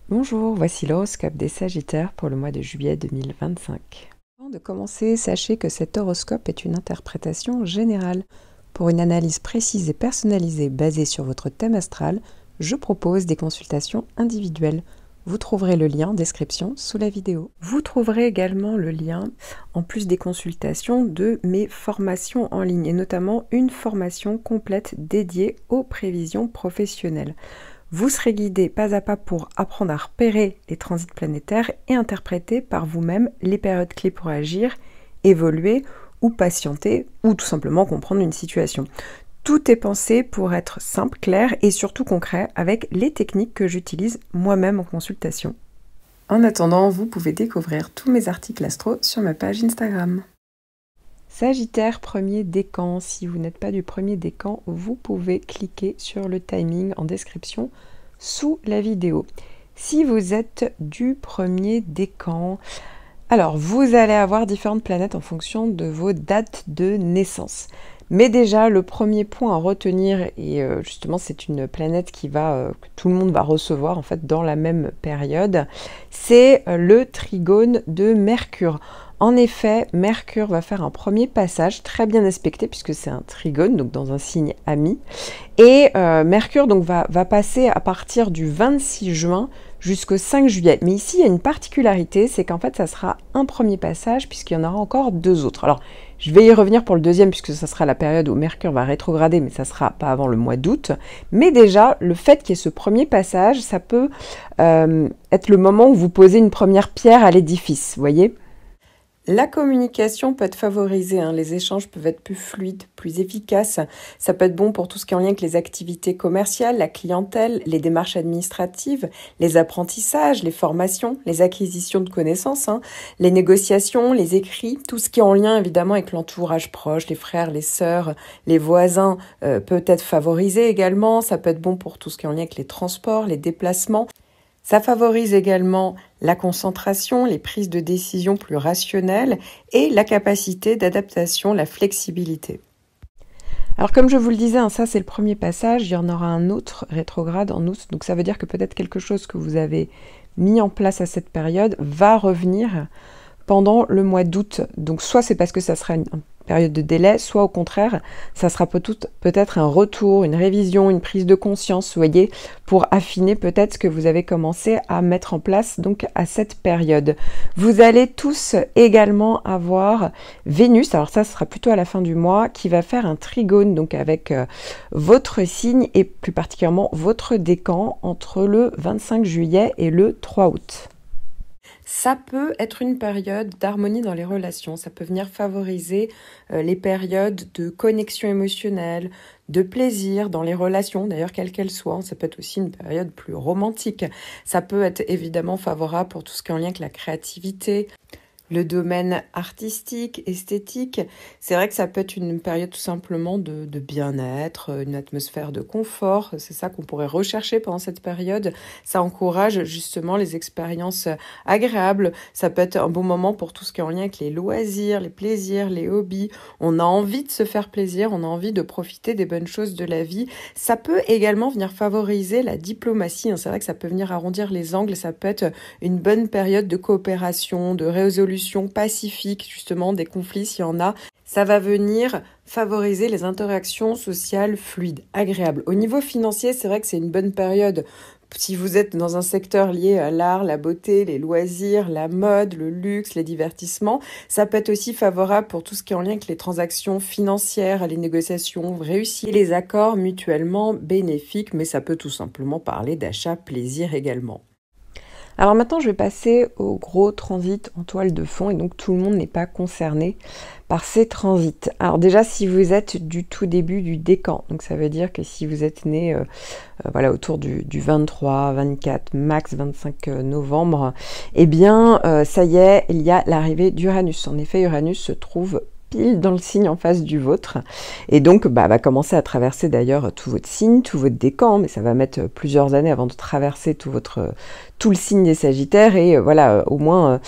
Bonjour, voici l'horoscope des Sagittaires pour le mois de juillet 2025. Avant de commencer, sachez que cet horoscope est une interprétation générale. Pour une analyse précise et personnalisée basée sur votre thème astral, je propose des consultations individuelles. Vous trouverez le lien en description sous la vidéo. Vous trouverez également le lien, en plus des consultations, de mes formations en ligne, et notamment une formation complète dédiée aux prévisions professionnelles. Vous serez guidé pas à pas pour apprendre à repérer les transits planétaires et interpréter par vous-même les périodes clés pour agir, évoluer ou patienter ou tout simplement comprendre une situation. Tout est pensé pour être simple, clair et surtout concret avec les techniques que j'utilise moi-même en consultation. En attendant, vous pouvez découvrir tous mes articles astro sur ma page Instagram. Sagittaire premier décan, si vous n'êtes pas du premier décan, vous pouvez cliquer sur le timing en description sous la vidéo. Si vous êtes du premier décan, alors vous allez avoir différentes planètes en fonction de vos dates de naissance. Mais déjà, le premier point à retenir, et justement c'est une planète que tout le monde va recevoir en fait dans la même période, c'est le trigone de Mercure. En effet, Mercure va faire un premier passage très bien aspecté puisque c'est un trigone, donc dans un signe ami. Et Mercure donc, va passer à partir du 26 juin jusqu'au 5 juillet. Mais ici, il y a une particularité, c'est qu'en fait, ça sera un premier passage puisqu'il y en aura encore deux autres. Alors, je vais y revenir pour le deuxième puisque ça sera la période où Mercure va rétrograder, mais ça sera pas avant le mois d'août. Mais déjà, le fait qu'il y ait ce premier passage, ça peut être le moment où vous posez une première pierre à l'édifice, vous voyez ? La communication peut être favorisée, les échanges peuvent être plus fluides, plus efficaces. Ça peut être bon pour tout ce qui est en lien avec les activités commerciales, la clientèle, les démarches administratives, les apprentissages, les formations, les acquisitions de connaissances, les négociations, les écrits, tout ce qui est en lien évidemment avec l'entourage proche, les frères, les sœurs, les voisins peut être favorisé également. Ça peut être bon pour tout ce qui est en lien avec les transports, les déplacements. Ça favorise également la concentration, les prises de décision plus rationnelles et la capacité d'adaptation, la flexibilité. Alors comme je vous le disais, ça c'est le premier passage, il y en aura un autre rétrograde en août, donc ça veut dire que peut-être quelque chose que vous avez mis en place à cette période va revenir pendant le mois d'août. Donc soit c'est parce que ça sera une période de délai, soit au contraire, ça sera peut-être un retour, une révision, une prise de conscience, vous voyez, pour affiner peut-être ce que vous avez commencé à mettre en place donc à cette période. Vous allez tous également avoir Vénus, alors ça sera plutôt à la fin du mois, qui va faire un trigone donc avec votre signe et plus particulièrement votre décan entre le 25 juillet et le 3 août. Ça peut être une période d'harmonie dans les relations, ça peut venir favoriser les périodes de connexion émotionnelle, de plaisir dans les relations, d'ailleurs quelles qu'elles soient. Ça peut être aussi une période plus romantique. Ça peut être évidemment favorable pour tout ce qui est en lien avec la créativité, le domaine artistique, esthétique. C'est vrai que ça peut être une période tout simplement de bien-être, une atmosphère de confort. C'est ça qu'on pourrait rechercher pendant cette période. Ça encourage justement les expériences agréables. Ça peut être un bon moment pour tout ce qui est en lien avec les loisirs, les plaisirs, les hobbies. On a envie de se faire plaisir, on a envie de profiter des bonnes choses de la vie. Ça peut également venir favoriser la diplomatie. C'est vrai que ça peut venir arrondir les angles. Ça peut être une bonne période de coopération, de résolution pacifique, justement, des conflits s'il y en a. Ça va venir favoriser les interactions sociales fluides, agréables. Au niveau financier, c'est vrai que c'est une bonne période. Si vous êtes dans un secteur lié à l'art, la beauté, les loisirs, la mode, le luxe, les divertissements, ça peut être aussi favorable pour tout ce qui est en lien avec les transactions financières, les négociations réussies, les accords mutuellement bénéfiques, mais ça peut tout simplement parler d'achat plaisir également. Alors maintenant, je vais passer au gros transit en toile de fond et donc tout le monde n'est pas concerné par ces transits. Alors déjà, si vous êtes du tout début du décan, donc ça veut dire que si vous êtes né autour du 23, 24, max 25 novembre, eh bien ça y est, il y a l'arrivée d'Uranus. En effet, Uranus se trouve pile dans le signe en face du vôtre. Et donc, va commencer à traverser d'ailleurs tout votre signe, tout votre décan, mais ça va mettre plusieurs années avant de traverser tout le signe des Sagittaires et voilà, au moins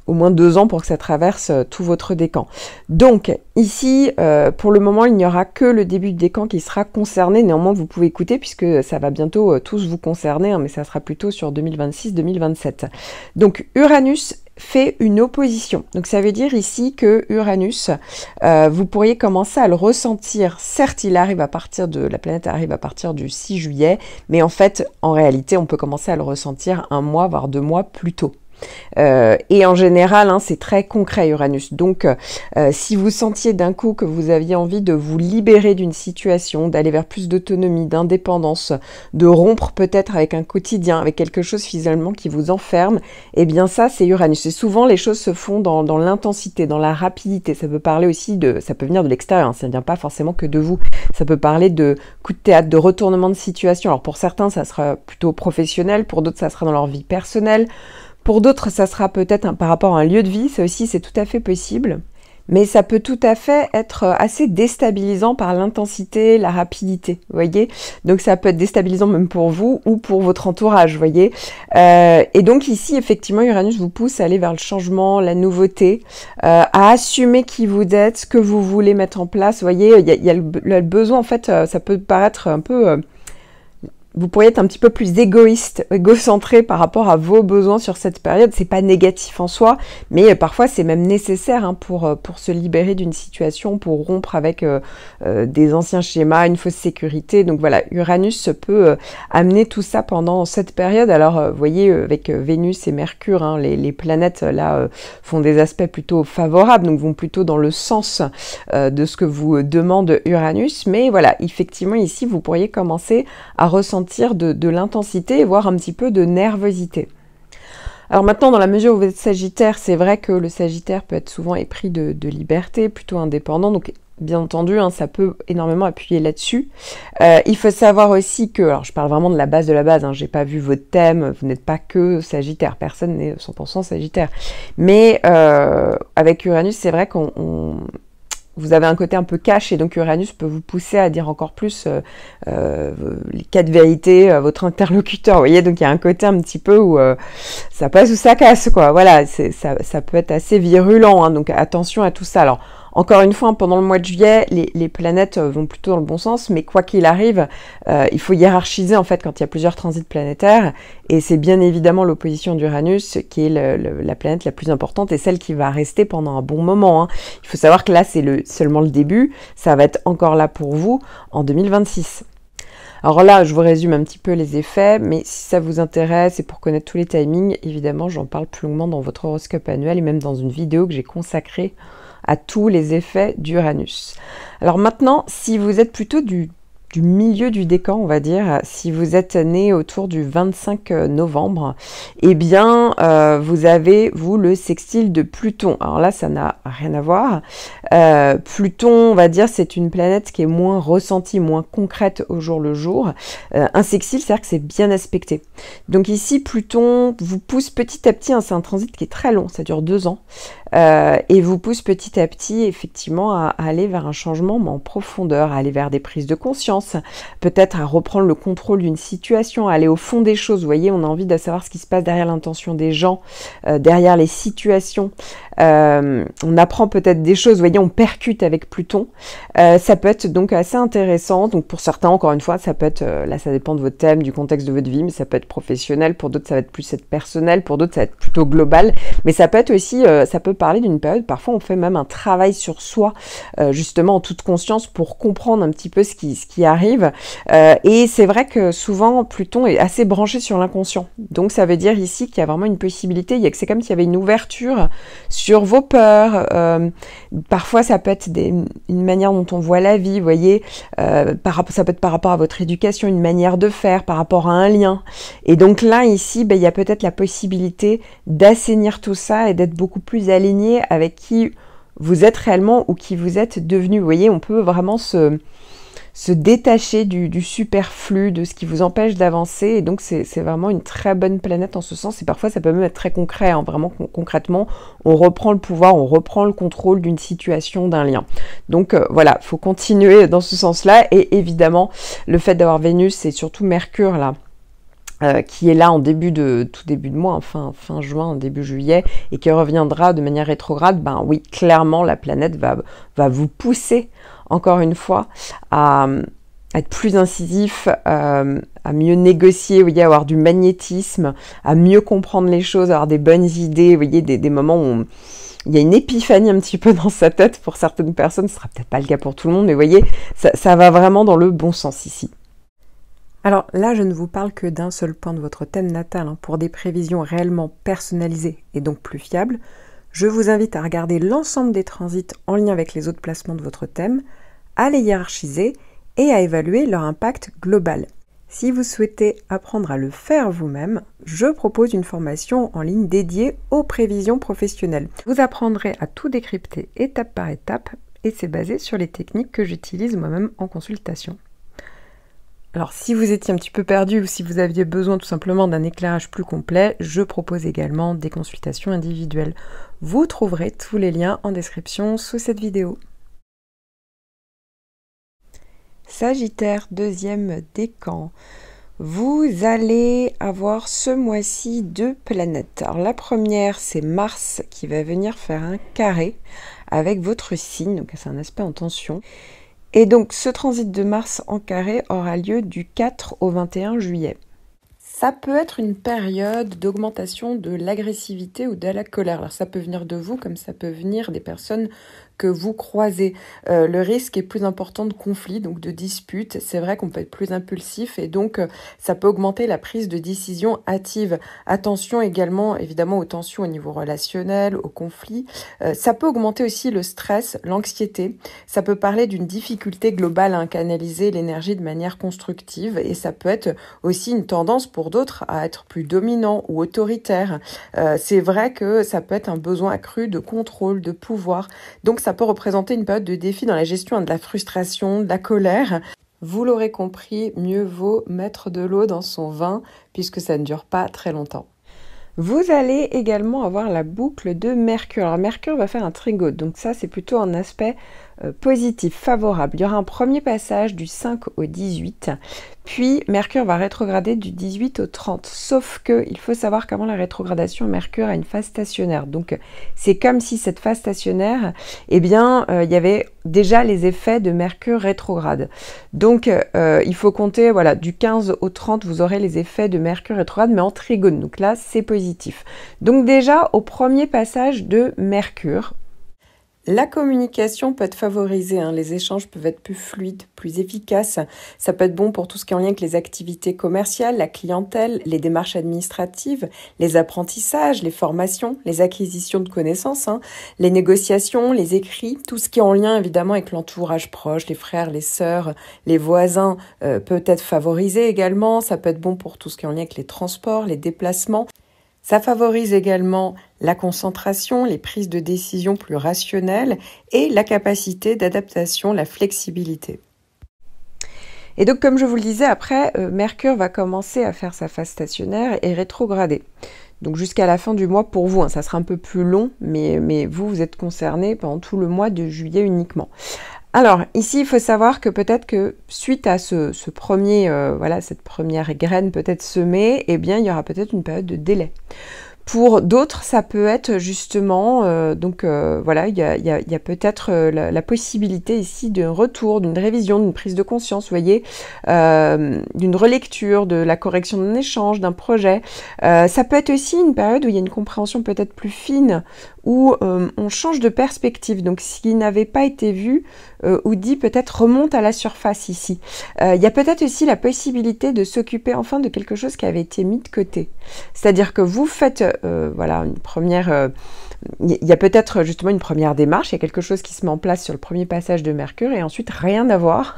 2 ans pour que ça traverse tout votre décan. Donc ici, pour le moment, il n'y aura que le début du décan qui sera concerné. Néanmoins, vous pouvez écouter puisque ça va bientôt tous vous concerner, hein, mais ça sera plutôt sur 2026-2027. Donc Uranus fait une opposition. Donc ça veut dire ici que Uranus, vous pourriez commencer à le ressentir. Certes, la planète arrive à partir du 6 juillet, mais en fait, en réalité, on peut commencer à le ressentir 1 mois, voire 2 mois plus tôt. Et en général, hein, c'est très concret Uranus. Donc, si vous sentiez d'un coup que vous aviez envie de vous libérer d'une situation, d'aller vers plus d'autonomie, d'indépendance, de rompre peut-être avec un quotidien, avec quelque chose finalement qui vous enferme, eh bien ça, c'est Uranus. Et souvent, les choses se font dans l'intensité, dans la rapidité. Ça peut parler aussi ça peut venir de l'extérieur, hein, ça ne vient pas forcément que de vous. Ça peut parler de coups de théâtre, de retournement de situation. Alors pour certains, ça sera plutôt professionnel, pour d'autres, ça sera dans leur vie personnelle. Pour d'autres, ça sera peut-être par rapport à un lieu de vie, ça aussi c'est tout à fait possible. Mais ça peut tout à fait être assez déstabilisant par l'intensité, la rapidité, vous voyez. Donc ça peut être déstabilisant même pour vous ou pour votre entourage, vous voyez. Et donc ici, effectivement, Uranus vous pousse à aller vers le changement, la nouveauté, à assumer qui vous êtes, ce que vous voulez mettre en place, vous voyez. Il y a le besoin, en fait, ça peut paraître un peu... vous pourriez être un petit peu plus égocentré par rapport à vos besoins sur cette période. C'est pas négatif en soi, mais parfois c'est même nécessaire hein, pour se libérer d'une situation, pour rompre avec des anciens schémas, une fausse sécurité. Donc voilà, Uranus peut amener tout ça pendant cette période. Alors vous voyez, avec Vénus et Mercure, hein, les planètes là font des aspects plutôt favorables, donc vont plutôt dans le sens de ce que vous demande Uranus. Mais voilà, effectivement ici, vous pourriez commencer à ressentir de l'intensité, voire un petit peu de nervosité. Alors maintenant, dans la mesure où vous êtes Sagittaire, c'est vrai que le Sagittaire peut être souvent épris de liberté, plutôt indépendant, donc bien entendu, hein, ça peut énormément appuyer là-dessus. Il faut savoir aussi que, alors je parle vraiment de la base, hein, j'ai pas vu votre thème, vous n'êtes pas que Sagittaire, personne n'est 100% Sagittaire. Mais avec Uranus, c'est vrai vous avez un côté un peu cash et donc Uranus peut vous pousser à dire encore plus les 4 vérités à votre interlocuteur, vous voyez, donc il y a un côté un petit peu où ça passe ou ça casse, quoi, voilà, ça peut être assez virulent, hein, donc attention à tout ça. Alors, encore une fois, pendant le mois de juillet, les planètes vont plutôt dans le bon sens, mais quoi qu'il arrive, il faut hiérarchiser en fait quand il y a plusieurs transits planétaires, et c'est bien évidemment l'opposition d'Uranus qui est la planète la plus importante et celle qui va rester pendant un bon moment. Hein. Il faut savoir que là, c'est seulement le début, ça va être encore là pour vous en 2026. Alors là, je vous résume un petit peu les effets, mais si ça vous intéresse et pour connaître tous les timings, évidemment, j'en parle plus longuement dans votre horoscope annuel et même dans une vidéo que j'ai consacrée à tous les effets d'Uranus. Alors maintenant, si vous êtes plutôt du milieu du décan, on va dire, si vous êtes né autour du 25 novembre, eh bien, vous avez, vous, le sextile de Pluton. Alors là, ça n'a rien à voir. Pluton, on va dire, c'est une planète qui est moins ressentie, moins concrète au jour le jour. Un sextile, c'est-à-dire que c'est bien aspecté. Donc ici, Pluton vous pousse petit à petit, hein, c'est un transit qui est très long, ça dure 2 ans, et vous pousse petit à petit, effectivement, à aller vers un changement, mais en profondeur, à aller vers des prises de conscience, peut-être à reprendre le contrôle d'une situation, à aller au fond des choses. Vous voyez, on a envie de savoir ce qui se passe derrière l'intention des gens, derrière les situations. On apprend peut-être des choses, vous voyez, on percute avec Pluton. Ça peut être donc assez intéressant. Donc pour certains, encore une fois, ça peut être, là ça dépend de votre thème, du contexte de votre vie, mais ça peut être professionnel, pour d'autres ça va être plus être personnel, pour d'autres ça va être plutôt global, mais ça peut être aussi, ça peut parler d'une période, parfois on fait même un travail sur soi, justement en toute conscience pour comprendre un petit peu ce qui arrive, et c'est vrai que souvent Pluton est assez branché sur l'inconscient, donc ça veut dire ici qu'il y a vraiment une possibilité, c'est comme s'il y avait une ouverture sur vos peurs, parfois ça peut être une manière dont on voit la vie, vous voyez, ça peut être par rapport à votre éducation, une manière de faire, par rapport à un lien, et donc là ici, il y a peut-être la possibilité d'assainir tout ça et d'être beaucoup plus aligné avec qui vous êtes réellement ou qui vous êtes devenu. Vous voyez, on peut vraiment se se détacher du superflu, de ce qui vous empêche d'avancer. Et donc, c'est vraiment une très bonne planète en ce sens. Et parfois, ça peut même être très concret. Hein. Vraiment, concrètement, on reprend le pouvoir, on reprend le contrôle d'une situation, d'un lien. Donc, voilà, faut continuer dans ce sens-là. Et évidemment, le fait d'avoir Vénus et surtout Mercure, là, qui est là en tout début de mois, enfin fin juin, début juillet, et qui reviendra de manière rétrograde, ben oui, clairement, la planète va vous pousser, encore une fois, à être plus incisif, à mieux négocier, vous voyez, à avoir du magnétisme, à mieux comprendre les choses, à avoir des bonnes idées, vous voyez, des moments où il y a une épiphanie un petit peu dans sa tête pour certaines personnes, ce sera peut-être pas le cas pour tout le monde, mais vous voyez, ça va vraiment dans le bon sens ici. Alors là, je ne vous parle que d'un seul point de votre thème natal. Hein. Pour des prévisions réellement personnalisées et donc plus fiables, je vous invite à regarder l'ensemble des transits en lien avec les autres placements de votre thème, à les hiérarchiser et à évaluer leur impact global. Si vous souhaitez apprendre à le faire vous-même, je propose une formation en ligne dédiée aux prévisions professionnelles. Vous apprendrez à tout décrypter étape par étape et c'est basé sur les techniques que j'utilise moi-même en consultation. Alors si vous étiez un petit peu perdu ou si vous aviez besoin tout simplement d'un éclairage plus complet, je propose également des consultations individuelles. Vous trouverez tous les liens en description sous cette vidéo. Sagittaire, deuxième décan. Vous allez avoir ce mois-ci 2 planètes. Alors la première, c'est Mars qui va venir faire un carré avec votre signe, donc c'est un aspect en tension. Et donc, ce transit de Mars en carré aura lieu du 4 au 21 juillet. Ça peut être une période d'augmentation de l'agressivité ou de la colère. Alors, ça peut venir de vous comme ça peut venir des personnes que vous croisez. Le risque est plus important de conflits, donc de disputes. C'est vrai qu'on peut être plus impulsif et donc ça peut augmenter la prise de décision hâtive. Attention également, évidemment, aux tensions au niveau relationnel, aux conflits. Ça peut augmenter aussi le stress, l'anxiété. Ça peut parler d'une difficulté globale à canaliser l'énergie de manière constructive et ça peut être aussi une tendance pour d'autres à être plus dominant ou autoritaire. C'est vrai que ça peut être un besoin accru de contrôle, de pouvoir. Donc ça peut représenter une période de défi dans la gestion de la frustration, de la colère. Vous l'aurez compris, mieux vaut mettre de l'eau dans son vin puisque ça ne dure pas très longtemps. Vous allez également avoir la boucle de Mercure. Alors Mercure va faire un trigone, donc ça c'est plutôt un aspect positif, favorable. Il y aura un premier passage du 5 au 18, puis Mercure va rétrograder du 18 au 30. Sauf que il faut savoir qu'avant la rétrogradation, Mercure a une phase stationnaire. Donc c'est comme si cette phase stationnaire, eh bien, il y avait déjà les effets de Mercure rétrograde. Donc il faut compter, voilà, du 15 au 30, vous aurez les effets de Mercure rétrograde, mais en trigone. Donc là, c'est positif. Donc déjà, au premier passage de Mercure, la communication peut être favorisée, hein. Les échanges peuvent être plus fluides, plus efficaces. Ça peut être bon pour tout ce qui est en lien avec les activités commerciales, la clientèle, les démarches administratives, les apprentissages, les formations, les acquisitions de connaissances, hein, les négociations, les écrits, tout ce qui est en lien évidemment avec l'entourage proche, les frères, les sœurs, les voisins peut être favorisé également. Ça peut être bon pour tout ce qui est en lien avec les transports, les déplacements. Ça favorise également la concentration, les prises de décision plus rationnelles et la capacité d'adaptation, la flexibilité. Et donc, comme je vous le disais, après, Mercure va commencer à faire sa phase stationnaire et rétrograder. Donc jusqu'à la fin du mois pour vous, hein, ça sera un peu plus long, mais vous êtes concernés pendant tout le mois de juillet uniquement. Alors, ici, il faut savoir que peut-être que suite à ce premier, voilà, cette première graine peut-être semée, eh bien, il y aura peut-être une période de délai. Pour d'autres, ça peut être justement, voilà, il y a peut-être la possibilité ici d'un retour, d'une révision, d'une prise de conscience, vous voyez, d'une relecture, de la correction d'un échange, d'un projet. Ça peut être aussi une période où il y a une compréhension peut-être plus fine, où on change de perspective. Donc, ce qui n'avait pas été vu ou dit peut-être remonte à la surface ici. Il y a peut-être aussi la possibilité de s'occuper enfin de quelque chose qui avait été mis de côté. C'est-à-dire que vous faites voilà, une première... il y a peut-être justement une première démarche, il y a quelque chose qui se met en place sur le premier passage de Mercure et ensuite rien à voir.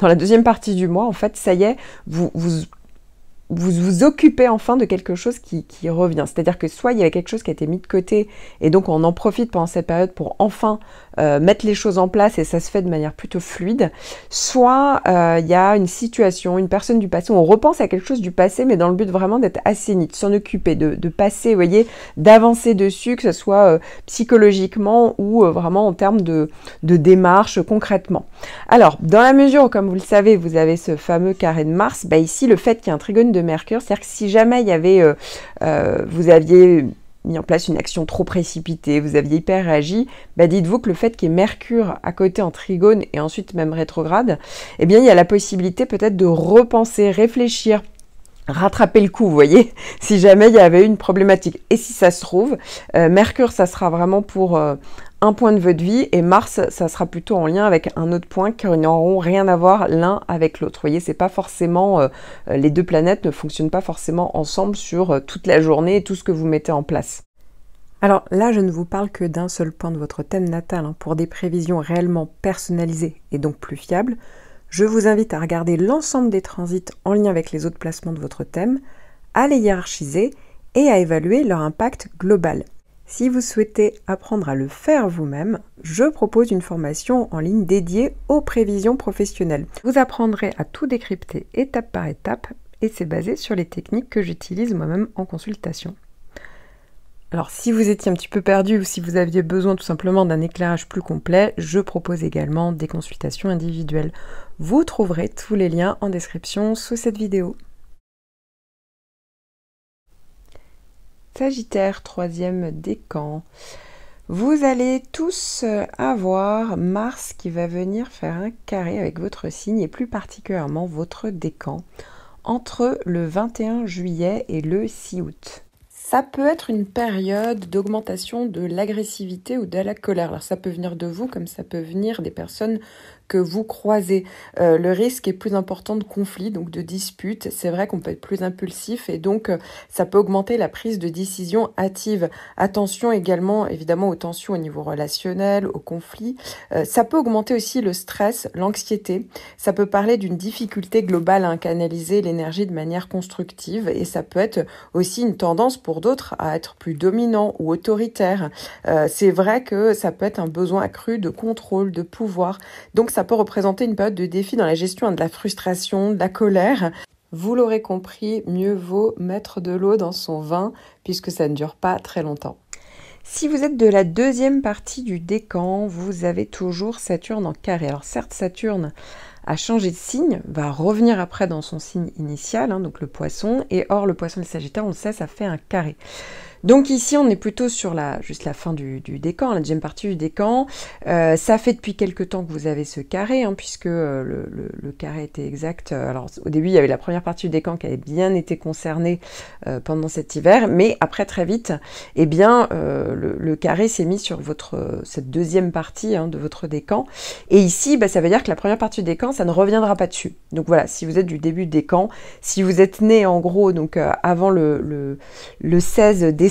Dans la deuxième partie du mois, en fait, ça y est, vous occupez enfin de quelque chose qui revient. C'est-à-dire que soit il y avait quelque chose qui a été mis de côté et donc on en profite pendant cette période pour enfin mettre les choses en place et ça se fait de manière plutôt fluide, soit il y a une situation, une personne du passé, on repense à quelque chose du passé, mais dans le but vraiment d'être assaini, de s'en occuper, de passer, vous voyez, d'avancer dessus, que ce soit psychologiquement ou vraiment en termes de démarche concrètement. Alors, dans la mesure où, comme vous le savez, vous avez ce fameux carré de Mars, bah ici, le fait qu'il y ait un trigone de Mercure, c'est-à-dire que si jamais il y avait, vous aviez mis en place une action trop précipitée, vous aviez hyper réagi, bah dites-vous que le fait qu'il y ait Mercure à côté en trigone et ensuite même rétrograde, eh bien il y a la possibilité peut-être de repenser, réfléchir, rattraper le coup, vous voyez, si jamais il y avait une problématique. Et si ça se trouve, Mercure, ça sera vraiment pour un point de votre vie, et Mars, ça sera plutôt en lien avec un autre point, car ils n'auront rien à voir l'un avec l'autre. Vous voyez, c'est pas forcément, les deux planètes ne fonctionnent pas forcément ensemble sur toute la journée et tout ce que vous mettez en place. Alors là, je ne vous parle que d'un seul point de votre thème natal, hein. Pour des prévisions réellement personnalisées et donc plus fiables, je vous invite à regarder l'ensemble des transits en lien avec les autres placements de votre thème, à les hiérarchiser et à évaluer leur impact global. Si vous souhaitez apprendre à le faire vous-même, je propose une formation en ligne dédiée aux prévisions professionnelles. Vous apprendrez à tout décrypter étape par étape et c'est basé sur les techniques que j'utilise moi-même en consultation. Alors si vous étiez un petit peu perdu ou si vous aviez besoin tout simplement d'un éclairage plus complet, je propose également des consultations individuelles. Vous trouverez tous les liens en description sous cette vidéo. Sagittaire, troisième décan. Vous allez tous avoir Mars qui va venir faire un carré avec votre signe et plus particulièrement votre décan entre le 21 juillet et le 6 août. Ça peut être une période d'augmentation de l'agressivité ou de la colère. Alors ça peut venir de vous comme ça peut venir des personnes que vous croisez. Le risque est plus important de conflits, donc de disputes. C'est vrai qu'on peut être plus impulsif et donc ça peut augmenter la prise de décision hâtive. Attention également évidemment aux tensions au niveau relationnel, aux conflits. Ça peut augmenter aussi le stress, l'anxiété. Ça peut parler d'une difficulté globale à canaliser l'énergie de manière constructive et ça peut être aussi une tendance pour d'autres à être plus dominant ou autoritaire. C'est vrai que ça peut être un besoin accru de contrôle, de pouvoir. Donc ça peut représenter une période de défi dans la gestion de la frustration, de la colère. Vous l'aurez compris, mieux vaut mettre de l'eau dans son vin puisque ça ne dure pas très longtemps. Si vous êtes de la deuxième partie du décan, vous avez toujours Saturne en carré. Alors certes, Saturne a changé de signe, va revenir après dans son signe initial, hein, donc le poisson, et or le poisson et le sagittaire, on le sait, ça fait un carré. Donc ici, on est plutôt sur juste la fin du décan, la deuxième partie du décan. Ça fait depuis quelques temps que vous avez ce carré, hein, puisque le carré était exact. Alors au début, il y avait la première partie du décan qui avait bien été concernée pendant cet hiver, mais après très vite, eh bien, le carré s'est mis sur cette deuxième partie, hein, de votre décan. Et ici, bah, ça veut dire que la première partie du décan, ça ne reviendra pas dessus. Donc voilà, si vous êtes du début du décan, si vous êtes né en gros donc avant le 16 décembre,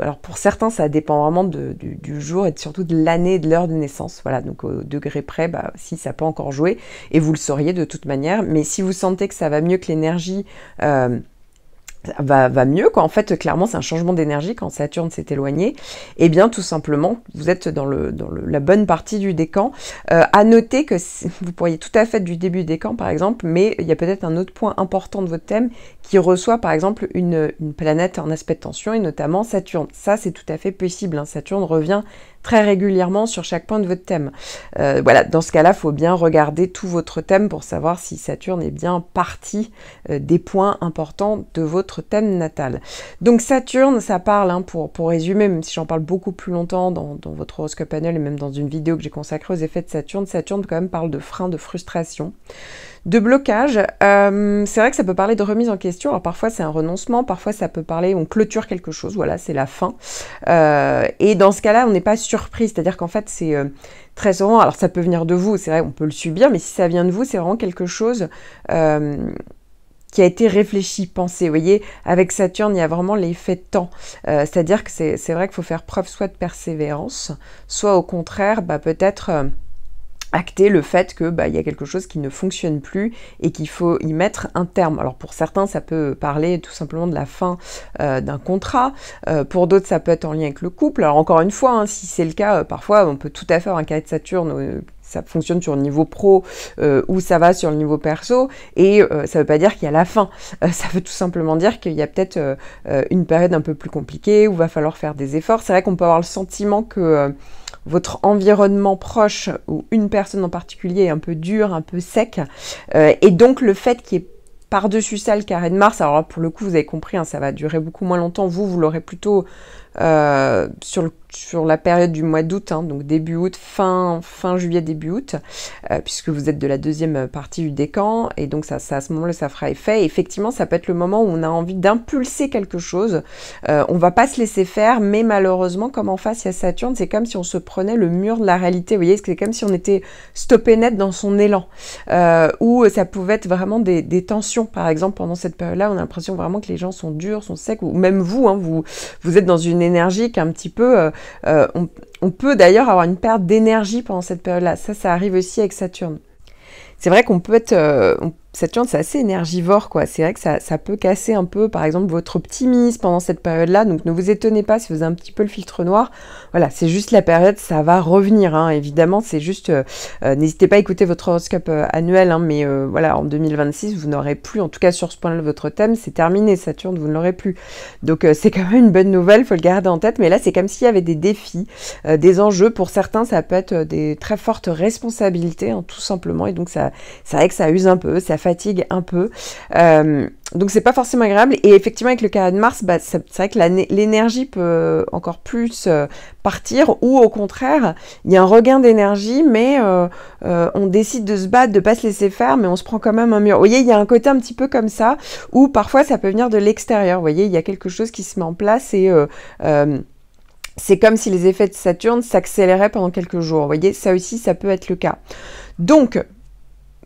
alors pour certains ça dépend vraiment du jour et surtout de l'année et de l'heure de naissance, voilà, donc au degré près, bah, si ça peut encore jouer et vous le sauriez de toute manière, mais si vous sentez que ça va mieux, que l'énergie va mieux, quoi. En fait, clairement, c'est un changement d'énergie quand Saturne s'est éloigné. Et bien, tout simplement, vous êtes dans la bonne partie du décan. À noter que vous pourriez tout à fait être du début du décan, par exemple, mais il y a peut-être un autre point important de votre thème qui reçoit, par exemple, une planète en aspect de tension, et notamment Saturne. Ça, c'est tout à fait possible, hein. Saturne revient très régulièrement sur chaque point de votre thème. Voilà, dans ce cas-là, il faut bien regarder tout votre thème pour savoir si Saturne est bien partie des points importants de votre thème natal. Donc Saturne, ça parle, hein, pour résumer, même si j'en parle beaucoup plus longtemps dans votre horoscope annuel et même dans une vidéo que j'ai consacrée aux effets de Saturne, Saturne quand même parle de frein, de frustration, de blocage. C'est vrai que ça peut parler de remise en question. Alors parfois c'est un renoncement, parfois ça peut parler, on clôture quelque chose, voilà, c'est la fin. Et dans ce cas-là, on n'est pas surpris, c'est-à-dire qu'en fait c'est très souvent, alors ça peut venir de vous, c'est vrai, on peut le subir, mais si ça vient de vous, c'est vraiment quelque chose qui a été réfléchi, pensé. Vous voyez, avec Saturne, il y a vraiment l'effet de temps. C'est-à-dire que c'est vrai qu'il faut faire preuve soit de persévérance, soit au contraire, bah, peut-être acter le fait que il y a quelque chose qui ne fonctionne plus et qu'il faut y mettre un terme. Alors pour certains, ça peut parler tout simplement de la fin d'un contrat. Pour d'autres, ça peut être en lien avec le couple. Alors encore une fois, hein, si c'est le cas, parfois on peut tout à fait avoir un carré de Saturne. Ça fonctionne sur le niveau pro ou ça va sur le niveau perso et ça veut pas dire qu'il y a la fin. Ça veut tout simplement dire qu'il y a peut-être une période un peu plus compliquée où va falloir faire des efforts. C'est vrai qu'on peut avoir le sentiment que votre environnement proche ou une personne en particulier est un peu dur, un peu sec. Et donc le fait qu'il y ait par-dessus ça le carré de Mars, alors là, pour le coup vous avez compris, hein, ça va durer beaucoup moins longtemps, vous l'aurez plutôt sur la période du mois d'août, hein, donc début août, fin juillet, début août, puisque vous êtes de la deuxième partie du décan, et donc ça à ce moment-là, ça fera effet. Et effectivement, ça peut être le moment où on a envie d'impulser quelque chose. On va pas se laisser faire, mais malheureusement, comme en face, il y a Saturne, c'est comme si on se prenait le mur de la réalité. Vous voyez, c'est comme si on était stoppé net dans son élan, où ça pouvait être vraiment des tensions. Par exemple, pendant cette période-là, on a l'impression vraiment que les gens sont durs, sont secs, ou même vous, hein, vous êtes dans une énergie qui est un petit peu... on peut d'ailleurs avoir une perte d'énergie pendant cette période-là. Ça arrive aussi avec Saturne. C'est vrai qu'on peut être... Saturne, c'est assez énergivore, quoi. C'est vrai que ça peut casser un peu, par exemple, votre optimisme pendant cette période-là. Donc, ne vous étonnez pas si vous avez un petit peu le filtre noir. Voilà, c'est juste la période, ça va revenir, hein. Évidemment, c'est juste... n'hésitez pas à écouter votre horoscope annuel, hein, mais voilà, en 2026, vous n'aurez plus, en tout cas sur ce point-là, votre thème, c'est terminé. Saturne, vous ne l'aurez plus. Donc, c'est quand même une bonne nouvelle, faut le garder en tête. Mais là, c'est comme s'il y avait des défis, des enjeux. Pour certains, ça peut être des très fortes responsabilités, hein, tout simplement. Et donc, c'est vrai que ça use un peu, ça fatigue un peu. Donc c'est pas forcément agréable. Et effectivement avec le carré de Mars, c'est vrai que l'énergie peut encore plus partir, ou au contraire, il y a un regain d'énergie, mais on décide de se battre, de pas se laisser faire, mais on se prend quand même un mur. Vous voyez, il y a un côté un petit peu comme ça, où parfois ça peut venir de l'extérieur. Vous voyez, il y a quelque chose qui se met en place et... c'est comme si les effets de Saturne s'accéléraient pendant quelques jours. Vous voyez, ça aussi, ça peut être le cas. Donc,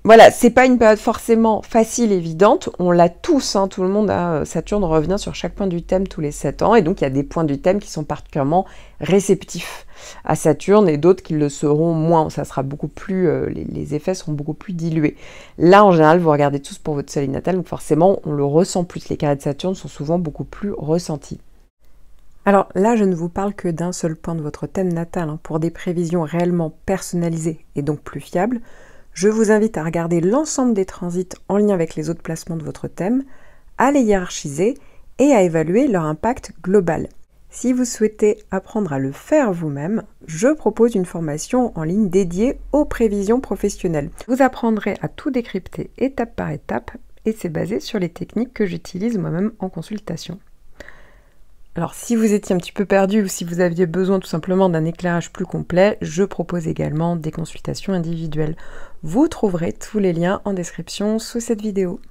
voilà, c'est pas une période forcément facile, évidente. On l'a tous, hein, tout le monde a Saturne revient sur chaque point du thème tous les 7 ans. Et donc, il y a des points du thème qui sont particulièrement réceptifs à Saturne et d'autres qui le seront moins. Ça sera beaucoup plus, les effets seront beaucoup plus dilués. Là, en général, vous regardez tous pour votre soleil natal, donc forcément, on le ressent plus. Les carrés de Saturne sont souvent beaucoup plus ressentis. Alors là, je ne vous parle que d'un seul point de votre thème natal, hein. Pour des prévisions réellement personnalisées et donc plus fiables, je vous invite à regarder l'ensemble des transits en lien avec les autres placements de votre thème, à les hiérarchiser et à évaluer leur impact global. Si vous souhaitez apprendre à le faire vous-même, je propose une formation en ligne dédiée aux prévisions professionnelles. Vous apprendrez à tout décrypter étape par étape et c'est basé sur les techniques que j'utilise moi-même en consultation. Alors si vous étiez un petit peu perdu ou si vous aviez besoin tout simplement d'un éclairage plus complet, je propose également des consultations individuelles. Vous trouverez tous les liens en description sous cette vidéo.